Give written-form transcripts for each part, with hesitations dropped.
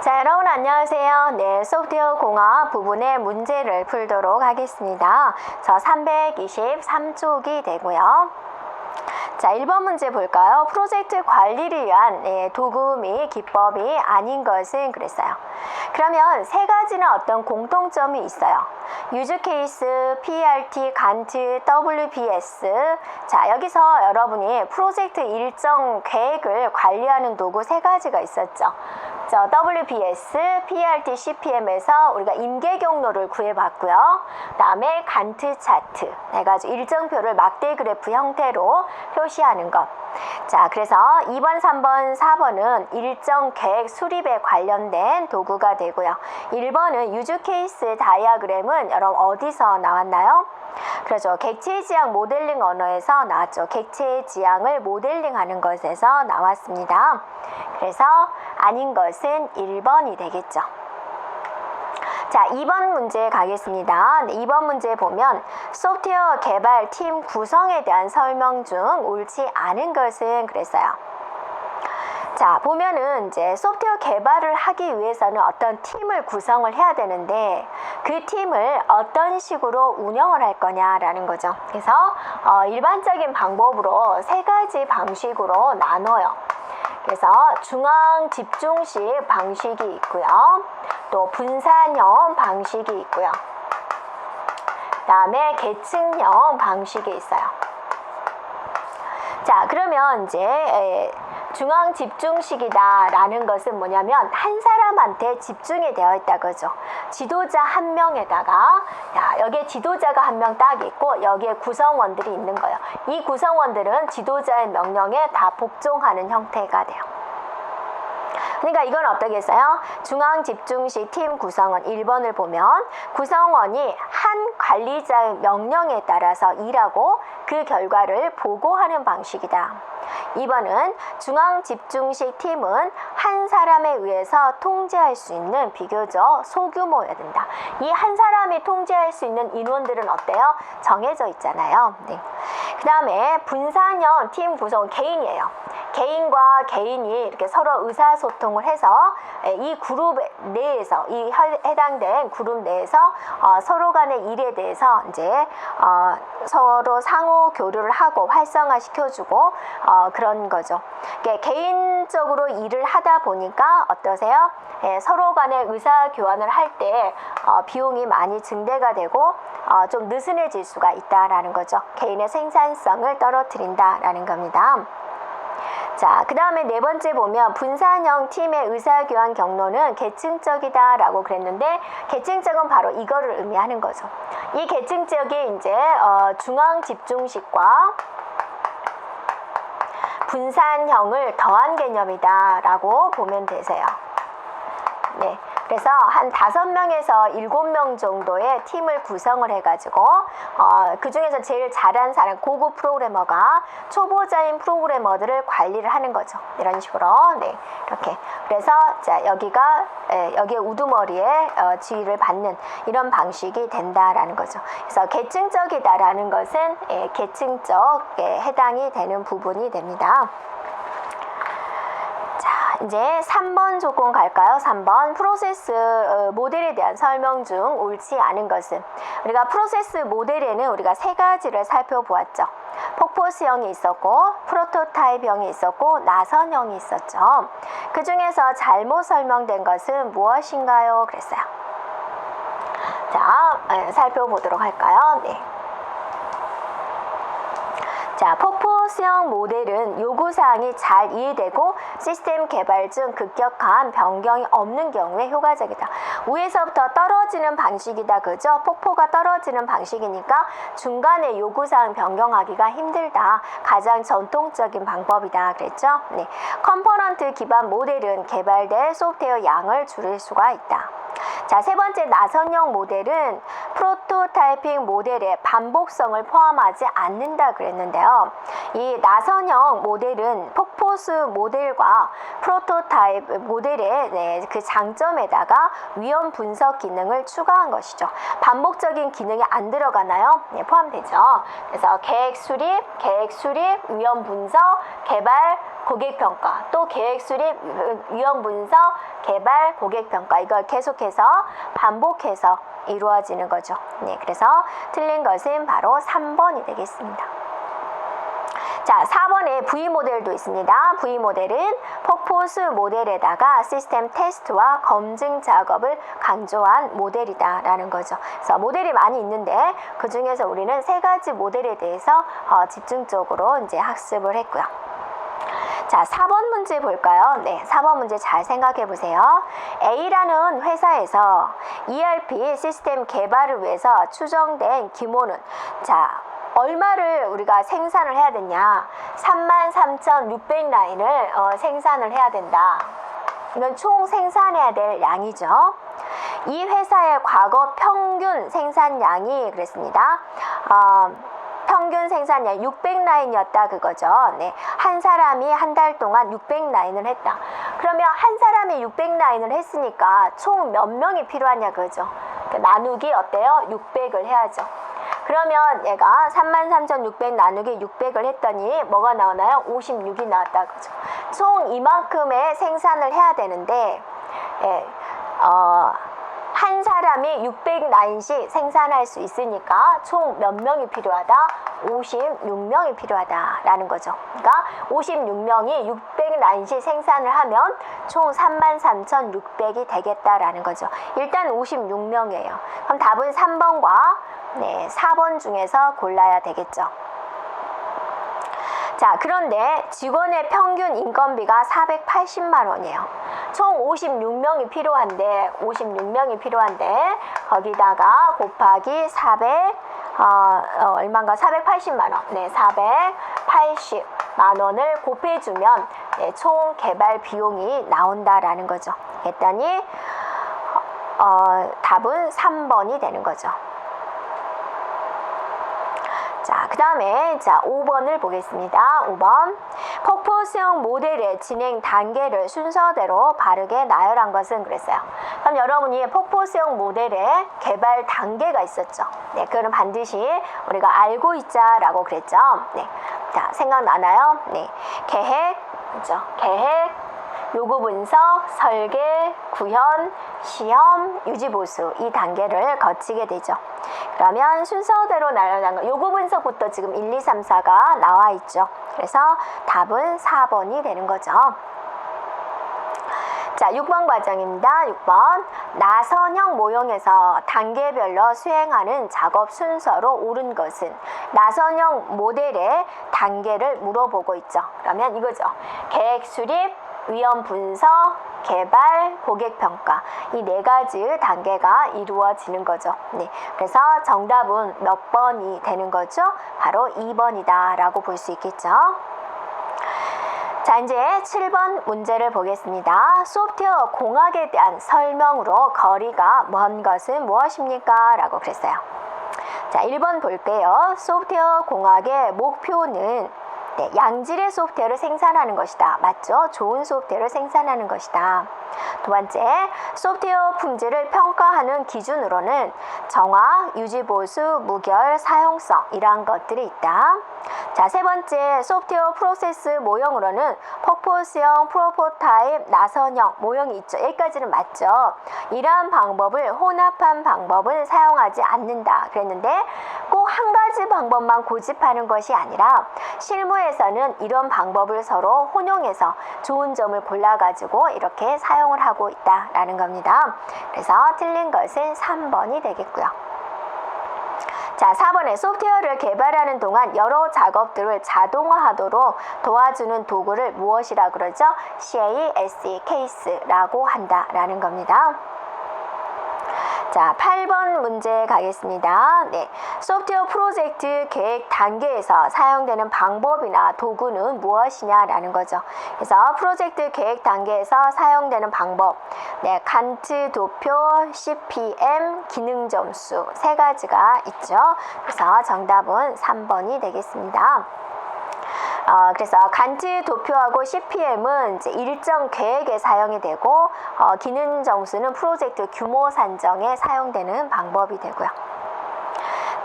자, 여러분 안녕하세요. 네, 소프트웨어 공학 부분의 문제를 풀도록 하겠습니다. 323쪽이 되고요. 자, 1번 문제 볼까요? 프로젝트 관리를 위한 도구 및 기법이 아닌 것은 그랬어요. 그러면 세 가지는 어떤 공통점이 있어요. 유즈 케이스, PERT, 간트, WBS. 자, 여기서 여러분이 프로젝트 일정 계획을 관리하는 도구 세 가지가 있었죠. WBS, PERT, CPM에서 우리가 임계 경로를 구해봤고요. 그 다음에 간트 차트 해가지고 일정표를 막대 그래프 형태로 표시하는 것. 자, 그래서 2번, 3번, 4번은 일정 계획 수립에 관련된 도구가 되고요. 1번은 유즈 케이스 다이어그램은 여러분 어디서 나왔나요? 그렇죠. 객체 지향 모델링 언어에서 나왔죠. 객체 지향을 모델링하는 것에서 나왔습니다. 그래서 아닌 것은 1번이 되겠죠. 자, 2번 문제 가겠습니다. 2번 문제 보면 소프트웨어 개발 팀 구성에 대한 설명 중 옳지 않은 것은 그랬어요. 자, 보면은 이제 소프트웨어 개발을 하기 위해서는 어떤 팀을 구성을 해야 되는데 그 팀을 어떤 식으로 운영을 할 거냐라는 거죠. 그래서 일반적인 방법으로 세 가지 방식으로 나눠요. 그래서 중앙 집중식 방식이 있고요. 또 분산형 방식이 있고요. 그 다음에 계층형 방식이 있어요. 자, 그러면 이제 중앙 집중식이다 라는 것은 뭐냐면 한 사람한테 집중이 되어 있다 그죠. 지도자 한 명에다가 여기에 지도자가 한 명 딱 있고 여기에 구성원들이 있는 거예요. 이 구성원들은 지도자의 명령에 다 복종하는 형태가 돼요. 그러니까 이건 어떠겠어요? 중앙 집중식 팀 구성원 1번을 보면 구성원이 한 관리자의 명령에 따라서 일하고 그 결과를 보고하는 방식이다. 2번은 중앙 집중식 팀은 한 사람에 의해서 통제할 수 있는 비교적 소규모여야 된다. 이 한 사람이 통제할 수 있는 인원들은 어때요? 정해져 있잖아요. 네. 그 다음에 분산형 팀 구성은 개인이에요. 개인과 개인이 이렇게 서로 의사소통을 해서 이 그룹 내에서 이 해당된 그룹 내에서 서로 간의 일에 대해서 이제 서로 상호 교류를 하고 활성화 시켜주고 그런 거죠. 개인적으로 일을 하다 보니까 어떠세요? 서로 간의 의사 교환을 할 때 비용이 많이 증대가 되고 좀 느슨해질 수가 있다라는 거죠. 개인의 생산성을 떨어뜨린다라는 겁니다. 자, 그 다음에 네 번째 보면 분산형 팀의 의사교환 경로는 계층적이다 라고 그랬는데 계층적은 바로 이거를 의미하는 거죠. 이 계층적이 이제 중앙 집중식과 분산형을 더한 개념이다 라고 보면 되세요. 네. 그래서 한 5명에서 7명 정도의 팀을 구성을 해가지고 그 중에서 제일 잘한 사람, 고급 프로그래머가 초보자인 프로그래머들을 관리를 하는 거죠. 이런 식으로. 네, 이렇게. 그래서 자, 여기에 우두머리에 지휘를 받는 이런 방식이 된다라는 거죠. 그래서 계층적이다라는 것은 계층적에 해당이 되는 부분이 됩니다. 이제 3번 조건 갈까요? 3번 프로세스 모델에 대한 설명 중 옳지 않은 것은 우리가 프로세스 모델에는 우리가 세 가지를 살펴보았죠. 폭포스형이 있었고 프로토타입형이 있었고 나선형이 있었죠. 그 중에서 잘못 설명된 것은 무엇인가요? 그랬어요. 자, 살펴보도록 할까요? 네. 자, 폭포수형 모델은 요구사항이 잘 이해되고 시스템 개발 중 급격한 변경이 없는 경우에 효과적이다. 위에서부터 떨어지는 방식이다. 그죠? 폭포가 떨어지는 방식이니까 중간에 요구사항 변경하기가 힘들다. 가장 전통적인 방법이다. 그랬죠? 네. 컴포넌트 기반 모델은 개발된 소프트웨어 양을 줄일 수가 있다. 자, 세 번째 나선형 모델은 프로토타이핑 모델에 반복성을 포함하지 않는다 그랬는데요. 이 나선형 모델은 폭포수 모델과 프로토타입 모델의 그 장점에다가 위험 분석 기능을 추가한 것이죠. 반복적인 기능이 안 들어가나요? 네, 포함되죠. 그래서 계획 수립, 위험 분석, 개발, 고객평가, 또 계획 수립, 위험 분석, 개발, 고객평가, 이걸 계속해서 반복해서 이루어지는 거죠. 네, 그래서 틀린 것은 바로 3번이 되겠습니다. 자, 4번에 V 모델도 있습니다. V 모델은 퍼포스 모델에다가 시스템 테스트와 검증 작업을 강조한 모델이다 라는 거죠. 그래서 모델이 많이 있는데 그 중에서 우리는 3가지 모델에 대해서 집중적으로 이제 학습을 했고요. 자, 4번 문제 볼까요? 네, 4번 문제 잘 생각해 보세요. A라는 회사에서 ERP 시스템 개발을 위해서 추정된 규모는, 자, 얼마를 우리가 생산을 해야 되냐? 33,600라인을 생산을 해야 된다. 이건 총 생산해야 될 양이죠. 이 회사의 과거 평균 생산량이 그랬습니다. 평균 생산량 600라인이었다 그거죠. 네, 한 사람이 한 달 동안 600라인을 했다. 그러면 한 사람이 600라인을 했으니까 총 몇 명이 필요하냐 그거죠. 나누기 어때요? 600을 해야죠. 그러면 얘가 33,600 나누기 600을 했더니 뭐가 나오나요? 56이 나왔다 그죠. 총 이만큼의 생산을 해야 되는데 한 사람이 600라인씩 생산할 수 있으니까 총 몇 명이 필요하다? 56명이 필요하다라는 거죠. 그러니까 56명이 600라인씩 생산을 하면 총 33,600이 되겠다라는 거죠. 일단 56명이에요. 그럼 답은 3번과 4번 중에서 골라야 되겠죠. 자, 그런데 직원의 평균 인건비가 480만 원이에요. 총 56명이 필요한데 거기다가 곱하기 480만 원. 네, 480만 원을 곱해주면 총 개발 비용이 나온다라는 거죠. 했더니 답은 3번이 되는 거죠. 자, 그 다음에 5번을 보겠습니다. 5번. 퍼포스형 모델의 진행 단계를 순서대로 바르게 나열한 것은 그랬어요. 그럼 여러분이 퍼포스형 모델의 개발 단계가 있었죠. 네, 그거는 반드시 우리가 알고 있자라고 그랬죠. 네. 자, 생각나나요? 네. 계획, 그죠? 계획, 요구 분석, 설계, 구현, 시험, 유지 보수 이 단계를 거치게 되죠. 그러면 순서대로 나열한 거, 요구 분석부터 지금 1, 2, 3, 4가 나와 있죠. 그래서 답은 4번이 되는 거죠. 자, 6번 과정입니다. 6번. 나선형 모형에서 단계별로 수행하는 작업 순서로 옳은 것은, 나선형 모델의 단계를 물어보고 있죠. 그러면 이거죠. 계획 수립, 위험 분석, 개발, 고객 평가, 이 4가지 단계가 이루어지는 거죠. 네, 그래서 정답은 몇 번이 되는 거죠? 바로 2번이다 라고 볼 수 있겠죠. 자, 이제 7번 문제를 보겠습니다. 소프트웨어 공학에 대한 설명으로 거리가 먼 것은 무엇입니까? 라고 그랬어요. 자, 1번 볼게요. 소프트웨어 공학의 목표는 양질의 소프트웨어를 생산하는 것이다. 맞죠? 좋은 소프트웨어를 생산하는 것이다. 두 번째, 소프트웨어 품질을 평가하는 기준으로는 정확, 유지보수, 무결, 사용성 이러한 것들이 있다. 자, 세 번째, 소프트웨어 프로세스 모형으로는 퍼포스형, 프로토타입, 나선형 모형이 있죠. 여기까지는 맞죠? 이러한 방법을 혼합한 방법은 사용하지 않는다 그랬는데 꼭 한 가지 방법만 고집하는 것이 아니라 실무에서는 이런 방법을 서로 혼용해서 좋은 점을 골라가지고 이렇게 사용을 하고 있다라는 겁니다. 그래서 틀린 것은 3번이 되겠고요. 자, 4번에 소프트웨어를 개발하는 동안 여러 작업들을 자동화하도록 도와주는 도구를 무엇이라 그러죠? CASE, 케이스라고 한다라는 겁니다. 자, 8번 문제 가겠습니다. 네, 소프트웨어 프로젝트 계획 단계에서 사용되는 방법이나 도구는 무엇이냐라는 거죠. 그래서 프로젝트 계획 단계에서 사용되는 방법, 네, 간트 도표, CPM, 기능 점수 3가지가 있죠. 그래서 정답은 3번이 되겠습니다. 그래서 간트 도표하고 CPM은 이제 일정 계획에 사용이 되고 기능 점수는 프로젝트 규모 산정에 사용되는 방법이 되고요.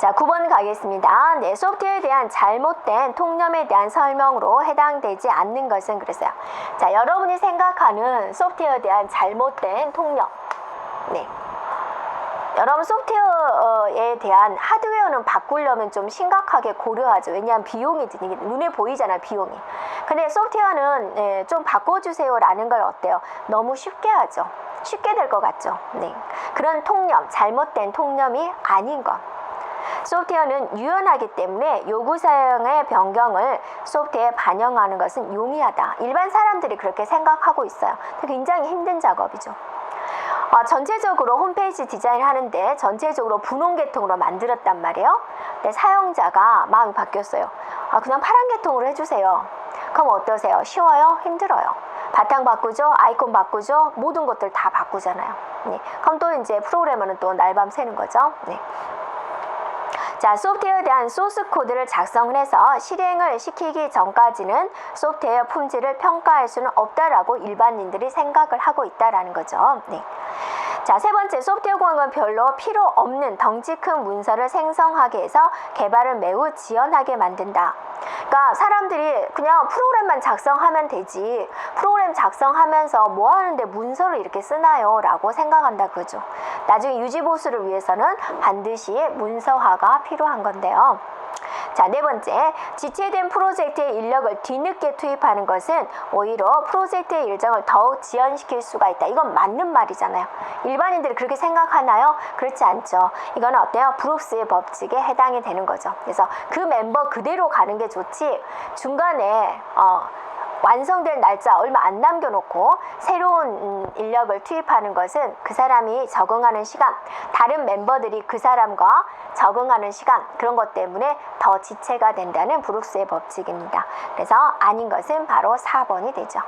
자, 9번 가겠습니다. 네, 소프트웨어에 대한 잘못된 통념에 대한 설명으로 해당되지 않는 것은 그랬어요. 자, 여러분이 생각하는 소프트웨어에 대한 잘못된 통념. 네. 여러분 소프트웨어에 대한 하드웨어는 바꾸려면 좀 심각하게 고려하죠. 왜냐하면 비용이 드니 눈에 보이잖아요, 비용이. 근데 소프트웨어는 좀 바꿔주세요라는 걸 어때요? 너무 쉽게 하죠. 쉽게 될 것 같죠. 네. 그런 통념, 잘못된 통념이 아닌 것. 소프트웨어는 유연하기 때문에 요구사항의 변경을 소프트웨어에 반영하는 것은 용이하다. 일반 사람들이 그렇게 생각하고 있어요. 굉장히 힘든 작업이죠. 전체적으로 홈페이지 디자인을 하는데 전체적으로 분홍 계통으로 만들었단 말이에요. 근데 사용자가 마음이 바뀌었어요. 그냥 파란 계통으로 해주세요. 그럼 어떠세요? 쉬워요? 힘들어요? 바탕 바꾸죠? 아이콘 바꾸죠? 모든 것들 다 바꾸잖아요. 네. 그럼 또 이제 프로그래머는 또 날밤 새는 거죠. 네. 자, 소프트웨어에 대한 소스 코드를 작성을 해서 실행을 시키기 전까지는 소프트웨어 품질을 평가할 수는 없다라고 일반인들이 생각을 하고 있다라는 거죠. 네. 자, 세 번째, 소프트웨어 공학은 별로 필요 없는 덩치 큰 문서를 생성하게 해서 개발을 매우 지연하게 만든다. 그러니까 사람들이 그냥 프로그램만 작성하면 되지, 프로그램 작성하면서 뭐 하는데 문서를 이렇게 쓰나요? 라고 생각한다 그죠. 나중에 유지보수를 위해서는 반드시 문서화가 필요한 건데요. 자, 네 번째, 지체된 프로젝트의 인력을 뒤늦게 투입하는 것은 오히려 프로젝트의 일정을 더욱 지연시킬 수가 있다. 이건 맞는 말이잖아요. 일반인들이 그렇게 생각하나요? 그렇지 않죠. 이건 어때요? 브룩스의 법칙에 해당이 되는 거죠. 그래서 그 멤버 그대로 가는 게 좋지, 중간에 완성될 날짜 얼마 안 남겨놓고 새로운 인력을 투입하는 것은 그 사람이 적응하는 시간, 다른 멤버들이 그 사람과 적응하는 시간, 그런 것 때문에 더 지체가 된다는 브룩스의 법칙입니다. 그래서 아닌 것은 바로 4번이 되죠.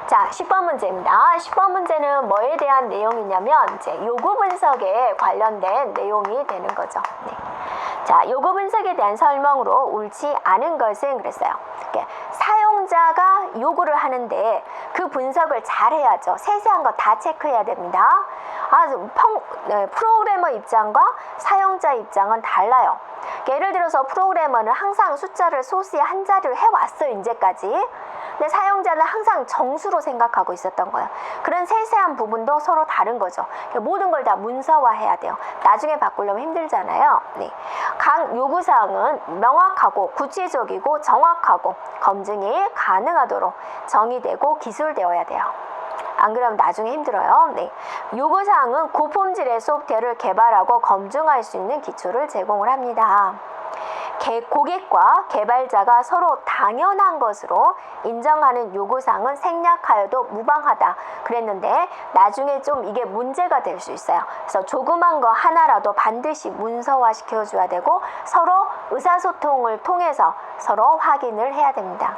자, 10번 문제입니다. 10번 문제는 뭐에 대한 내용이냐면 이제 요구 분석에 관련된 내용이 되는 거죠. 네. 자, 요구 분석에 대한 설명으로 옳지 않은 것은 그랬어요. 사용자가 요구를 하는데 그 분석을 잘 해야죠. 세세한 거 다 체크해야 됩니다. 프로그래머 입장과 사용자 입장은 달라요. 예를 들어서 프로그래머는 항상 숫자를 소수의 한 자리를 해왔어요, 이제까지. 근데 사용자는 항상 정수로 생각하고 있었던 거예요. 그런 세세한 부분도 서로 다른 거죠. 모든 걸 다 문서화해야 돼요. 나중에 바꾸려면 힘들잖아요. 네. 각 요구사항은 명확하고 구체적이고 정확하고 검증이 가능하도록 정의되고 기술되어야 돼요. 안 그러면 나중에 힘들어요. 네. 요구사항은 고품질의 소프트웨어를 개발하고 검증할 수 있는 기초를 제공을 합니다. 고객과 개발자가 서로 당연한 것으로 인정하는 요구사항은 생략하여도 무방하다 그랬는데 나중에 좀 이게 문제가 될 수 있어요. 그래서 조그만 거 하나라도 반드시 문서화 시켜줘야 되고 서로 의사소통을 통해서 서로 확인을 해야 됩니다.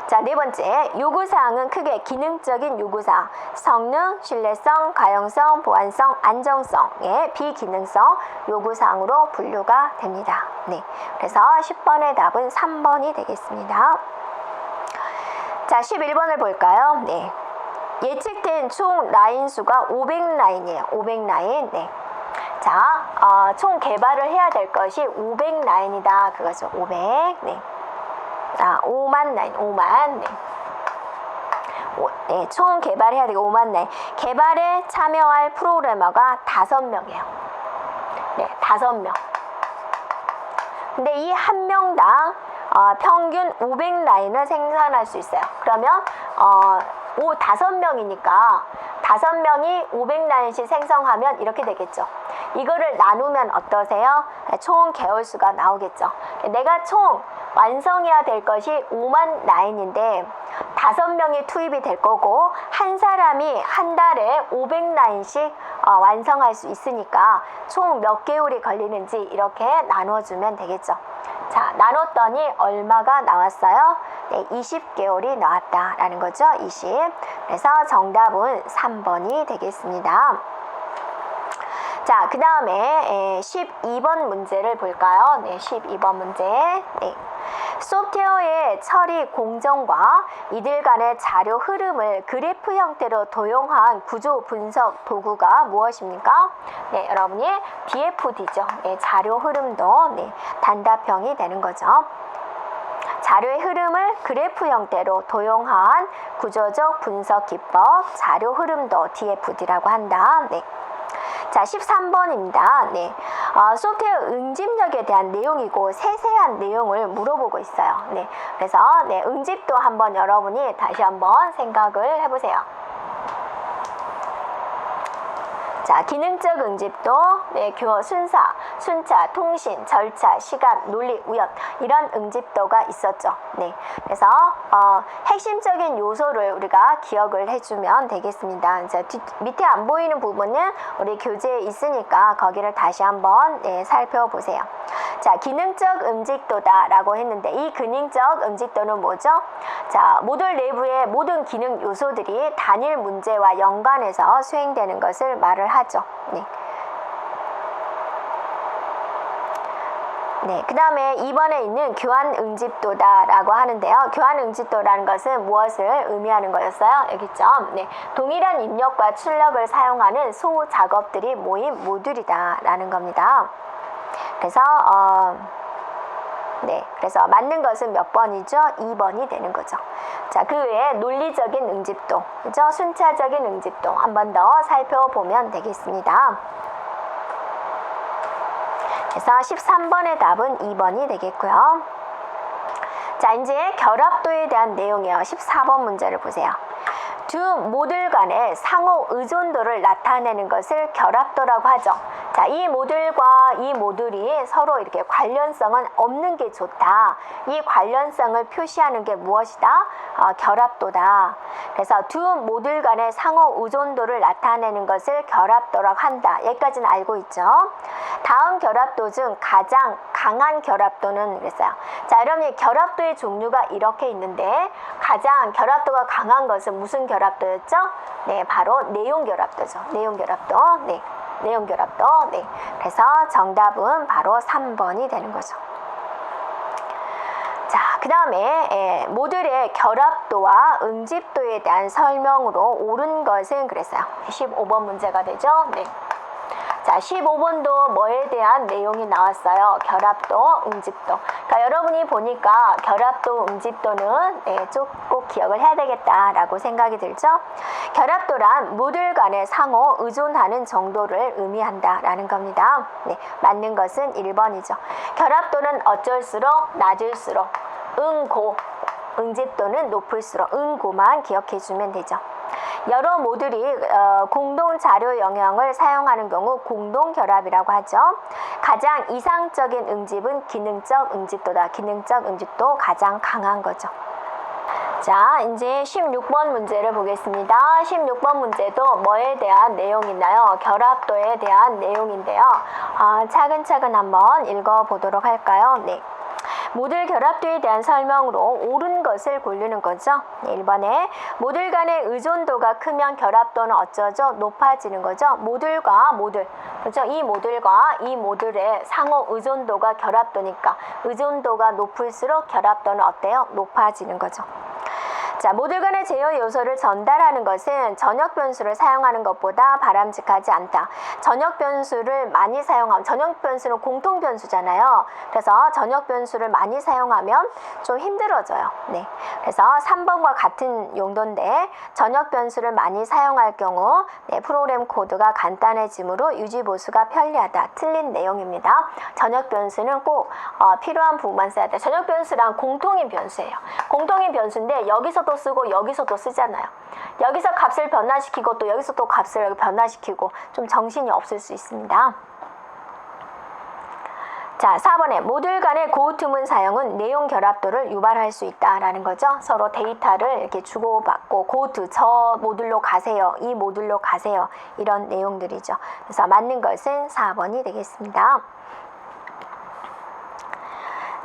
자, 네 번째, 요구사항은 크게 기능적인 요구사항, 성능, 신뢰성, 가용성, 보안성, 안정성의 비기능성 요구사항으로 분류가 됩니다. 네, 그래서 10번의 답은 3번이 되겠습니다. 자, 11번을 볼까요? 네, 예측된 총 라인 수가 500라인이에요. 500라인. 네. 자, 총 개발을 해야 될 것이 500라인이다. 그거죠. 500. 네. 5만 라인, 5만. 네. 네, 총 개발해야 되고 5만 라인. 개발에 참여할 프로그래머가 5명이에요. 네, 5명. 근데 이 한 명당 평균 500라인을 생산할 수 있어요. 그러면 5명이니까 5명이 500라인씩 생성하면 이렇게 되겠죠. 이거를 나누면 어떠세요? 총 개월수가 나오겠죠. 내가 총 완성해야 될 것이 5만 라인인데 5명이 투입이 될 거고 한 사람이 한 달에 500라인씩 완성할 수 있으니까 총 몇 개월이 걸리는지 이렇게 나눠주면 되겠죠. 자, 나눴더니 얼마가 나왔어요? 네, 20개월이 나왔다라는 거죠. 20. 그래서 정답은 3번이 되겠습니다. 자, 그 다음에 12번 문제를 볼까요? 네, 12번 문제. 네. 소프트웨어의 처리 공정과 이들 간의 자료 흐름을 그래프 형태로 도용한 구조 분석 도구가 무엇입니까? 네, 여러분이 BFD죠. 네, 자료 흐름도 네, 단답형이 되는 거죠. 자료의 흐름을 그래프 형태로 도용한 구조적 분석 기법, 자료 흐름도 DFD라고 한다. 네. 자, 13번입니다. 네. 소프트웨어 응집력에 대한 내용이고 세세한 내용을 물어보고 있어요. 네. 그래서 네, 응집도 한번 여러분이 다시 한번 생각을 해보세요. 자, 기능적 응집도 네, 순차, 통신, 절차, 시간, 논리, 우연 이런 응집도가 있었죠. 네, 그래서 핵심적인 요소를 우리가 기억을 해주면 되겠습니다. 자, 밑에 안 보이는 부분은 우리 교재에 있으니까 거기를 다시 한번 네, 살펴보세요. 자, 기능적 응집도다라고 했는데 이 기능적 응집도는 뭐죠? 자, 모듈 내부의 모든 기능 요소들이 단일 문제와 연관해서 수행되는 것을 말을 하죠. 네. 네, 그 다음에 2번에 있는 교환 응집도다라고 하는데요. 교환 응집도라는 것은 무엇을 의미하는 거였어요? 여기 있죠. 네, 동일한 입력과 출력을 사용하는 소 작업들이 모인 모듈이다라는 겁니다. 그래서 네, 그래서 맞는 것은 몇 번이죠? 2번이 되는 거죠. 자, 그 외에 논리적인 응집도, 그죠? 순차적인 응집도 한 번 더 살펴보면 되겠습니다. 그래서 13번의 답은 2번이 되겠고요. 자, 이제 결합도에 대한 내용이에요. 14번 문제를 보세요. 두 모듈 간의 상호 의존도를 나타내는 것을 결합도라고 하죠. 자, 이 모듈과 이 모듈이 서로 이렇게 관련성은 없는 게 좋다. 이 관련성을 표시하는 게 무엇이다? 결합도다. 그래서 두 모듈 간의 상호 의존도를 나타내는 것을 결합도라고 한다. 여기까지는 알고 있죠. 다음 결합도 중 가장 강한 결합도는 그랬어요. 자, 여러분이 결합도의 종류가 이렇게 있는데 가장 결합도가 강한 것은 무슨 결합도였죠? 네, 바로 내용 결합도죠. 내용 결합도. 네. 내용 결합도. 네. 그래서 정답은 바로 3번이 되는 거죠. 자, 그 다음에 모듈의 결합도와 응집도에 대한 설명으로 옳은 것은 그랬어요. 15번 문제가 되죠. 네. 자, 15번도 뭐에 대한 내용이 나왔어요? 결합도, 응집도. 그러니까 여러분이 보니까 결합도, 응집도는 꼭 기억을 해야 되겠다라고 생각이 들죠? 결합도란 모듈 간의 상호 의존하는 정도를 의미한다라는 겁니다. 네, 맞는 것은 1번이죠. 결합도는 어쩔수록 낮을수록 응고, 응집도는 높을수록 응고만 기억해주면 되죠. 여러 모듈이 공동 자료 영역을 사용하는 경우 공동 결합이라고 하죠. 가장 이상적인 응집은 기능적 응집도다. 기능적 응집도 가장 강한 거죠. 자, 이제 16번 문제를 보겠습니다. 16번 문제도 뭐에 대한 내용이 있나요? 결합도에 대한 내용인데요. 차근차근 한번 읽어보도록 할까요? 네. 모듈 결합도에 대한 설명으로 옳은 것을 고르는 거죠. 1번에 모듈 간의 의존도가 크면 결합도는 어쩌죠? 높아지는 거죠. 모듈과 모듈, 그렇죠? 이 모듈과 이 모듈의 상호 의존도가 결합도니까 의존도가 높을수록 결합도는 어때요? 높아지는 거죠. 자, 모듈 간의 제어 요소를 전달하는 것은 전역 변수를 사용하는 것보다 바람직하지 않다. 전역 변수를 많이 사용하면, 전역 변수는 공통 변수잖아요. 그래서 전역 변수를 많이 사용하면 좀 힘들어져요. 네. 그래서 3번과 같은 용도인데 전역 변수를 많이 사용할 경우 프로그램 코드가 간단해지므로 유지 보수가 편리하다. 틀린 내용입니다. 전역 변수는 꼭 필요한 부분만 써야 돼요. 전역 변수란 공통인 변수예요. 공통인 변수인데 여기서도 쓰고 여기서도 쓰잖아요. 여기서 값을 변화시키고 또 여기서 또 값을 변화시키고 좀 정신이 없을 수 있습니다. 자, 4번에 모듈 간의 고트문 사용은 내용 결합도를 유발할 수 있다라는 거죠. 서로 데이터를 이렇게 주고받고 고트, 저 모듈로 가세요, 이 모듈로 가세요, 이런 내용들이죠. 그래서 맞는 것은 4번이 되겠습니다.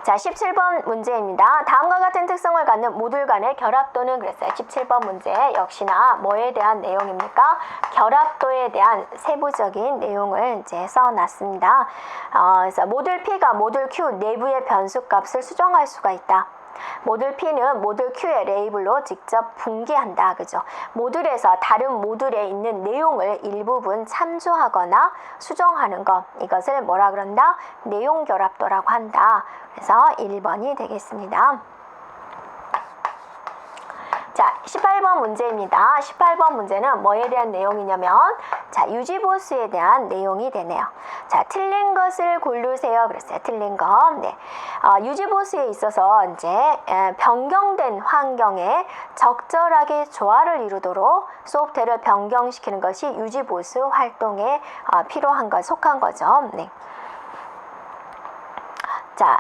자, 17번 문제입니다. 다음과 같은 특성을 갖는 모듈 간의 결합도는 그랬어요. 17번 문제 역시나 뭐에 대한 내용입니까? 결합도에 대한 세부적인 내용을 이제 써놨습니다. 그래서 모듈 P가 모듈 Q 내부의 변수값을 수정할 수가 있다. 모듈 P는 모듈 Q의 레이블로 직접 분기한다. 그죠? 모듈에서 다른 모듈에 있는 내용을 일부분 참조하거나 수정하는 것. 이것을 뭐라 그런다? 내용 결합도라고 한다. 그래서 1번이 되겠습니다. 자, 18번 문제입니다. 18번 문제는 뭐에 대한 내용이냐면 자, 유지보수에 대한 내용이 되네요. 자, 틀린 것을 고르세요. 그랬어요. 틀린 것. 네. 유지보수에 있어서 이제 변경된 환경에 적절하게 조화를 이루도록 소프트웨어를 변경시키는 것이 유지보수 활동에 필요한 것, 속한 거죠. 네. 자,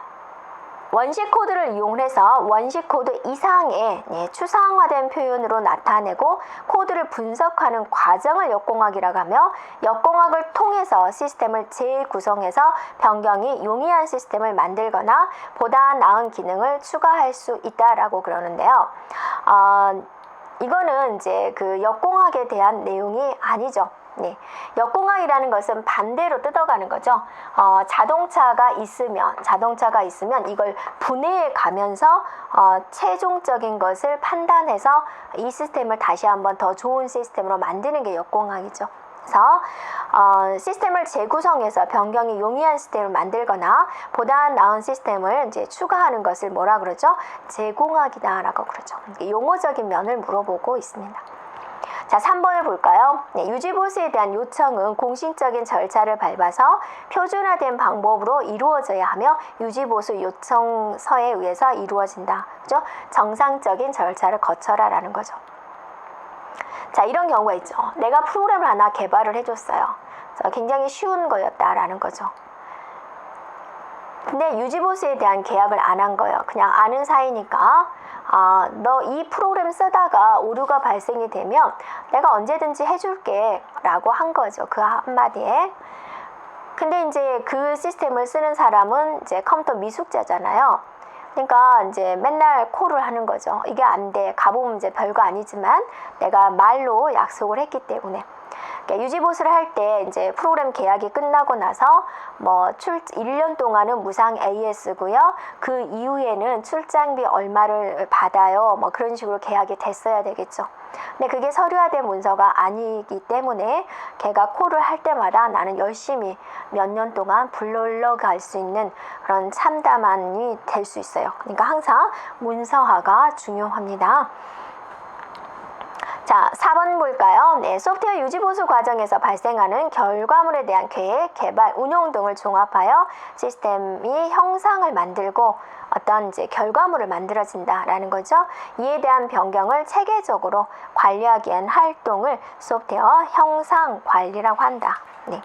원식 코드를 이용해서 원식 코드 이상의 추상화된 표현으로 나타내고 코드를 분석하는 과정을 역공학이라고 하며 역공학을 통해서 시스템을 재구성해서 변경이 용이한 시스템을 만들거나 보다 나은 기능을 추가할 수 있다라고 그러는데요. 이거는 이제 그 역공학에 대한 내용이 아니죠. 네. 역공학이라는 것은 반대로 뜯어가는 거죠. 자동차가 있으면 이걸 분해해 가면서 최종적인 것을 판단해서 이 시스템을 다시 한번 더 좋은 시스템으로 만드는 게 역공학이죠. 그래서 시스템을 재구성해서 변경이 용이한 시스템을 만들거나 보다 나은 시스템을 이제 추가하는 것을 뭐라 그러죠? 제공학이다라고 그러죠. 용어적인 면을 물어보고 있습니다. 자, 3번을 볼까요? 네, 유지보수에 대한 요청은 공식적인 절차를 밟아서 표준화된 방법으로 이루어져야 하며 유지보수 요청서에 의해서 이루어진다. 그죠? 정상적인 절차를 거쳐라 라는 거죠. 자, 이런 경우가 있죠. 내가 프로그램을 하나 개발을 해줬어요. 굉장히 쉬운 거였다라는 거죠. 근데 유지보수에 대한 계약을 안 한 거예요. 그냥 아는 사이니까 너 이 프로그램 쓰다가 오류가 발생이 되면 내가 언제든지 해줄게 라고 한 거죠. 그 한마디에. 근데 이제 그 시스템을 쓰는 사람은 이제 컴퓨터 미숙자잖아요. 그러니까 이제 맨날 콜을 하는 거죠. 이게 안 돼. 가보면 이제 별거 아니지만 내가 말로 약속을 했기 때문에. 그러니까 유지보수를 할 때 이제 프로그램 계약이 끝나고 나서 뭐 1년 동안은 무상 AS고요. 그 이후에는 출장비 얼마를 받아요. 뭐 그런 식으로 계약이 됐어야 되겠죠. 근데 그게 서류화된 문서가 아니기 때문에 걔가 콜을 할 때마다 나는 열심히 몇 년 동안 불러갈 수 있는 그런 참담함이 될 수 있어요. 그러니까 항상 문서화가 중요합니다. 자, 4번 볼까요? 네, 소프트웨어 유지보수 과정에서 발생하는 결과물에 대한 계획, 개발, 운용 등을 종합하여 시스템이 형상을 만들고 어떤 이제 결과물을 만들어진다라는 거죠. 이에 대한 변경을 체계적으로 관리하기 위한 활동을 소프트웨어 형상 관리라고 한다. 네.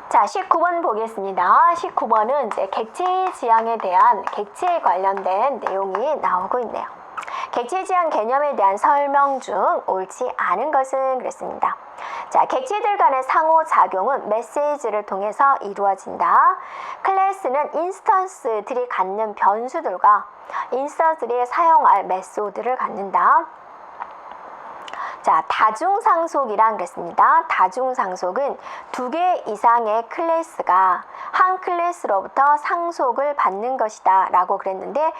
자, 19번 보겠습니다. 19번은 이제 객체 지향에 대한 객체에 관련된 내용이 나오고 있네요. 객체 지향 개념에 대한 설명 중 옳지 않은 것은 그랬습니다. 자, 객체들 간의 상호작용은 메시지를 통해서 이루어진다. 클래스는 인스턴스들이 갖는 변수들과 인스턴스들이 사용할 메소드를 갖는다. 자, 다중상속이란 그랬습니다. 다중상속은 2개 이상의 클래스가 한 클래스로부터 상속을 받는 것이다 라고 그랬는데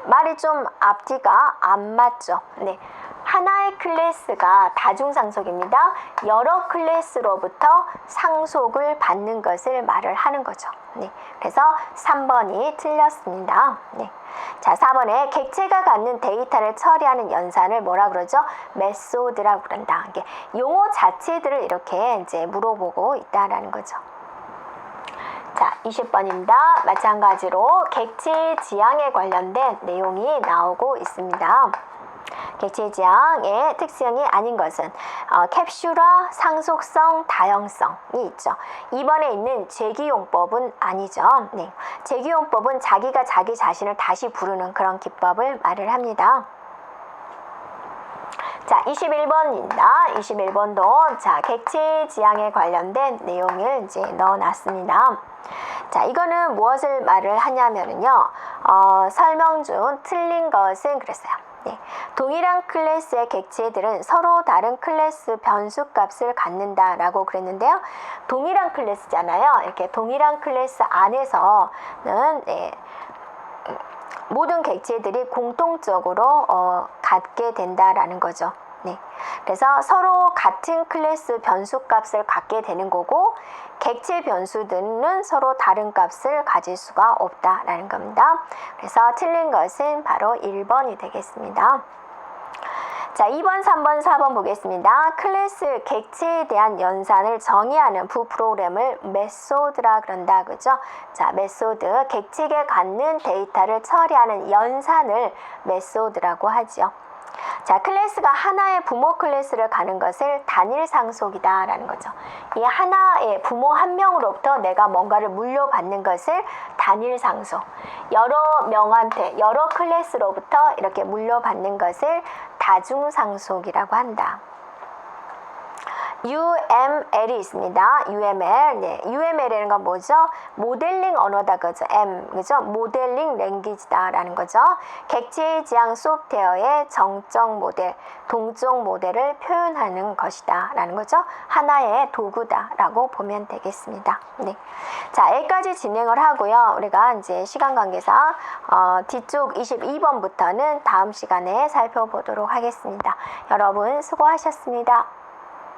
말이 좀 앞뒤가 안 맞죠. 네. 하나의 클래스가 다중상속입니다. 여러 클래스로부터 상속을 받는 것을 말을 하는 거죠. 네. 그래서 3번이 틀렸습니다. 네. 자, 4번에 객체가 갖는 데이터를 처리하는 연산을 뭐라 그러죠? 메소드라고 그런다. 이게 용어 자체들을 이렇게 이제 물어보고 있다라는 거죠. 자, 20번입니다. 마찬가지로 객체 지향에 관련된 내용이 나오고 있습니다. 객체 지향의 특성이 아닌 것은 캡슐화, 상속성, 다형성이 있죠. 2번에 있는 재기용법은 아니죠. 네. 재기용법은 자기가 자기 자신을 다시 부르는 그런 기법을 말을 합니다. 자, 21번입니다. 21번도 자, 객체 지향에 관련된 내용을 이제 넣어놨습니다. 자, 이거는 무엇을 말을 하냐면요. 설명 중 틀린 것은 그랬어요. 네. 동일한 클래스의 객체들은 서로 다른 클래스 변수값을 갖는다라고 그랬는데요. 동일한 클래스잖아요. 이렇게 동일한 클래스 안에서는 모든 객체들이 공통적으로 갖게 된다라는 거죠. 네. 그래서 서로 같은 클래스 변수값을 갖게 되는 거고, 객체 변수들은 서로 다른 값을 가질 수가 없다라는 겁니다. 그래서 틀린 것은 바로 1번이 되겠습니다. 자, 2번, 3번, 4번 보겠습니다. 클래스 객체에 대한 연산을 정의하는 부프로그램을 메소드라 그런다. 그죠? 자, 메소드, 객체에 갖는 데이터를 처리하는 연산을 메소드라고 하죠. 자, 클래스가 하나의 부모 클래스를 가는 것을 단일 상속이다 라는 거죠. 이 하나의 부모 한 명으로부터 내가 뭔가를 물려받는 것을 단일 상속, 여러 명한테 여러 클래스로부터 이렇게 물려받는 것을 다중 상속이라고 한다. UML이 있습니다. UML. 네, UML이라는 건 뭐죠? 모델링 언어다 그죠? 그죠? 모델링 랭귀지다라는 거죠. 객체의 지향 소프트웨어의 정적 모델, 동적 모델을 표현하는 것이다라는 거죠. 하나의 도구다라고 보면 되겠습니다. 네. 자, 여기까지 진행을 하고요. 우리가 이제 시간 관계상 뒤쪽 22번부터는 다음 시간에 살펴보도록 하겠습니다. 여러분 수고하셨습니다.